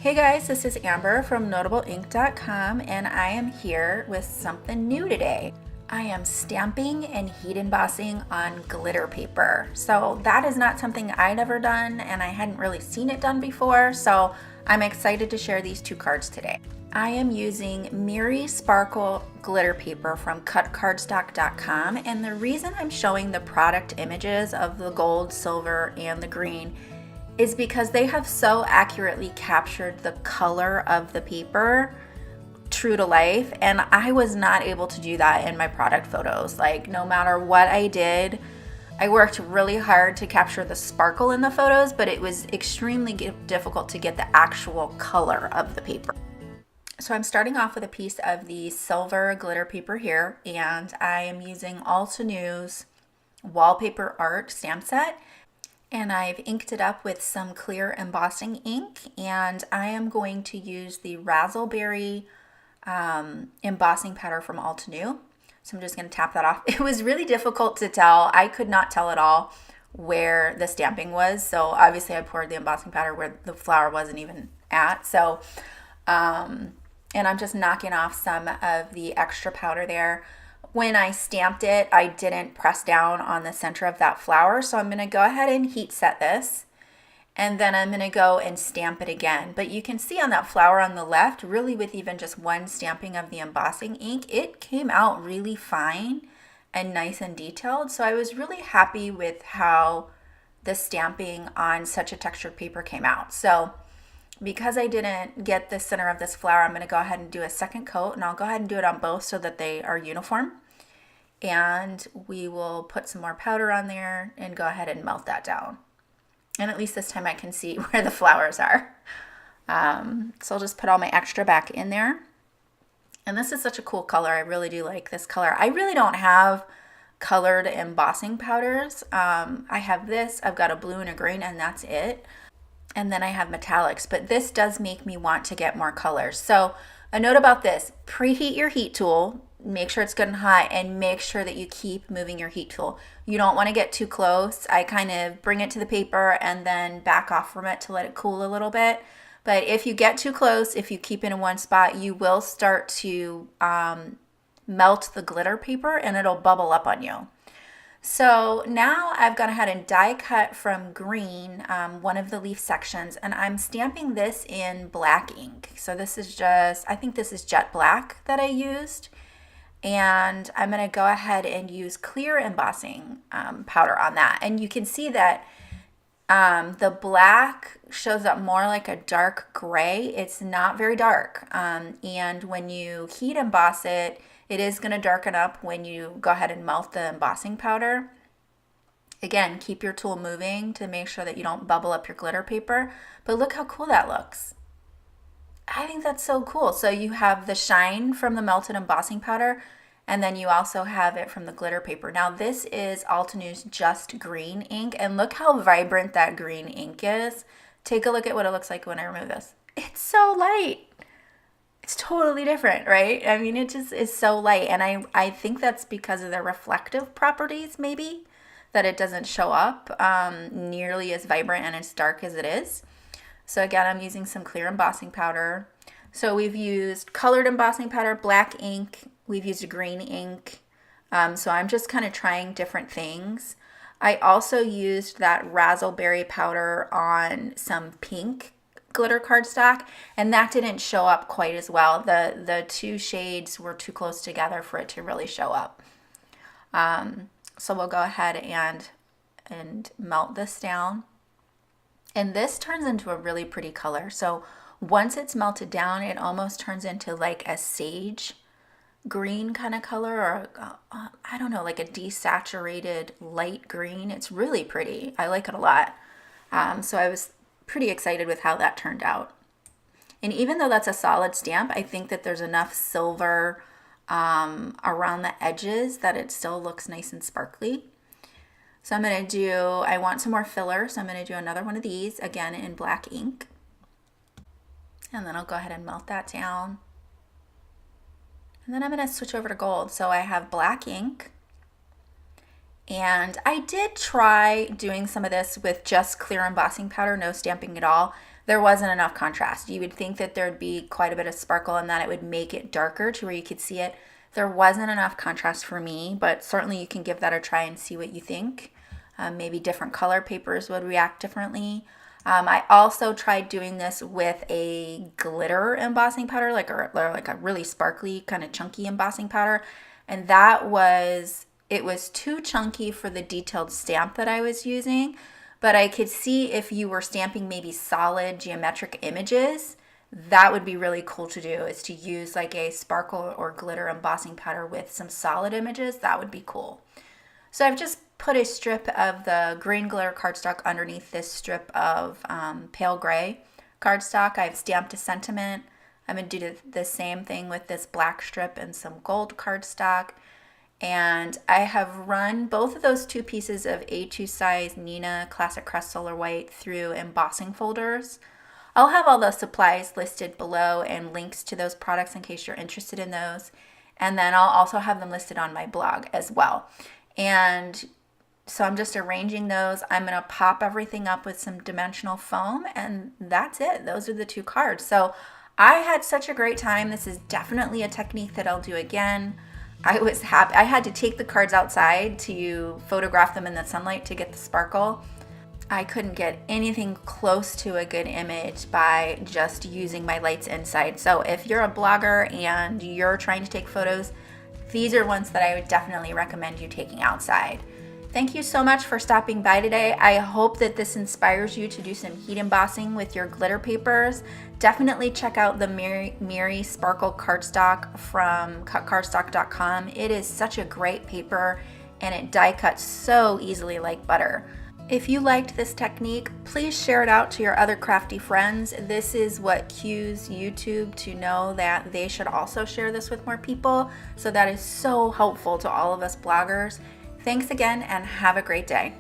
Hey guys, this is Amber from NotableInk.com and I am here with something new today. I am stamping and heat embossing on glitter paper. So that is not something I'd ever done and I hadn't really seen it done before, so I'm excited to share these two cards today. I am using MirriSparkle Glitter Paper from CUTCARDSTOCK.com, and the reason I'm showing the product images of the gold, silver, and the green is because they have so accurately captured the color of the paper true to life, and I was not able to do that in my product photos. Like, no matter what I did, I worked really hard to capture the sparkle in the photos, but it was extremely difficult to get the actual color of the paper. So I'm starting off with a piece of the silver glitter paper here, and I am using Altenew's Wallpaper Art stamp set. And I've inked it up with some clear embossing ink, and I am going to use the Razzleberry embossing powder from Altenew. So I'm just going to tap that off. It was really difficult to tell. I could not tell at all where the stamping was. So obviously I poured the embossing powder where the flower wasn't even at. So, and I'm just knocking off some of the extra powder there. When I stamped it, I didn't press down on the center of that flower, so I'm going to go ahead and heat set this, and then I'm going to go and stamp it again. But you can see on that flower on the left, really with even just one stamping of the embossing ink, it came out really fine and nice and detailed. So I was really happy with how the stamping on such a textured paper came out. So because I didn't get the center of this flower, I'm going to go ahead and do a second coat, and I'll go ahead and do it on both so that they are uniform. And we will put some more powder on there and go ahead and melt that down. And at least this time I can see where the flowers are. So I'll just put all my extra back in there. And this is such a cool color. I really do like this color. I really don't have colored embossing powders. I have this, I've got a blue and a green, and that's it. And then I have metallics, but this does make me want to get more colors. So a note about this: preheat your heat tool, make sure it's good and hot, and make sure that you keep moving your heat tool. You don't want to get too close. I kind of bring it to the paper and then back off from it to let it cool a little bit. But if you get too close, if you keep it in one spot, you will start to melt the glitter paper and it'll bubble up on you. So now I've gone ahead and die cut from green one of the leaf sections, and I'm stamping this in black ink. So this is just, I think this is jet black that I used, and I'm going to go ahead and use clear embossing powder on that. And you can see that the black shows up more like a dark gray. It's not very dark, and when you heat emboss it, it is going to darken up when you go ahead and melt the embossing powder. Again, keep your tool moving to make sure that you don't bubble up your glitter paper. But look how cool that looks. I think that's so cool. So you have the shine from the melted embossing powder, and then you also have it from the glitter paper. Now this is Altenew's Just Green ink, and look how vibrant that green ink is. Take a look at what it looks like when I remove this. It's so light. It's totally different, right? I mean, it just is so light, and I think that's because of the reflective properties, maybe, that it doesn't show up nearly as vibrant and as dark as it is. So again, I'm using some clear embossing powder. So we've used colored embossing powder, black ink, we've used a green ink. So I'm just kind of trying different things. I also used that Razzleberry powder on some pink glitter cardstock, and that didn't show up quite as well. The two shades were too close together for it to really show up. So we'll go ahead and melt this down, and this turns into a really pretty color. So once it's melted down, it almost turns into like a sage green kind of color, or I don't know, like a desaturated light green. It's really pretty. I like it a lot. So I was pretty excited with how that turned out. And even though that's a solid stamp, I think that there's enough silver around the edges that it still looks nice and sparkly. So I'm going to do, I want some more filler, so I'm going to do another one of these, again in black ink. And then I'll go ahead and melt that down. And then I'm going to switch over to gold. So I have black ink, And I did try doing some of this with just clear embossing powder, no stamping at all. There wasn't enough contrast. You would think that there'd be quite a bit of sparkle and that it would make it darker to where you could see it. There wasn't enough contrast for me, but certainly you can give that a try and see what you think. Maybe different color papers would react differently. I also tried doing this with a glitter embossing powder, like a really sparkly, kind of chunky embossing powder. And it was too chunky for the detailed stamp that I was using, but I could see if you were stamping maybe solid geometric images, that would be really cool to do, is to use like a sparkle or glitter embossing powder with some solid images. That would be cool. So I've just put a strip of the green glitter cardstock underneath this strip of pale gray cardstock. I've stamped a sentiment. I'm going to do the same thing with this black strip and some gold cardstock. And I have run both of those two pieces of A2 size Nina Classic Crest Solar White through embossing folders. I'll have all the supplies listed below and links to those products in case you're interested in those. And then I'll also have them listed on my blog as well. And so I'm just arranging those. I'm going to pop everything up with some dimensional foam, and that's it. Those are the two cards. So I had such a great time. This is definitely a technique that I'll do again. I was happy. I had to take the cards outside to photograph them in the sunlight to get the sparkle. I couldn't get anything close to a good image by just using my lights inside. So if you're a blogger and you're trying to take photos, these are ones that I would definitely recommend you taking outside. Thank you so much for stopping by today. I hope that this inspires you to do some heat embossing with your glitter papers. Definitely check out the MirriSparkle Cardstock from CUTCARDSTOCK.com. It is such a great paper and it die cuts so easily like butter. If you liked this technique, please share it out to your other crafty friends. This is what cues YouTube to know that they should also share this with more people. So that is so helpful to all of us bloggers. Thanks again and have a great day.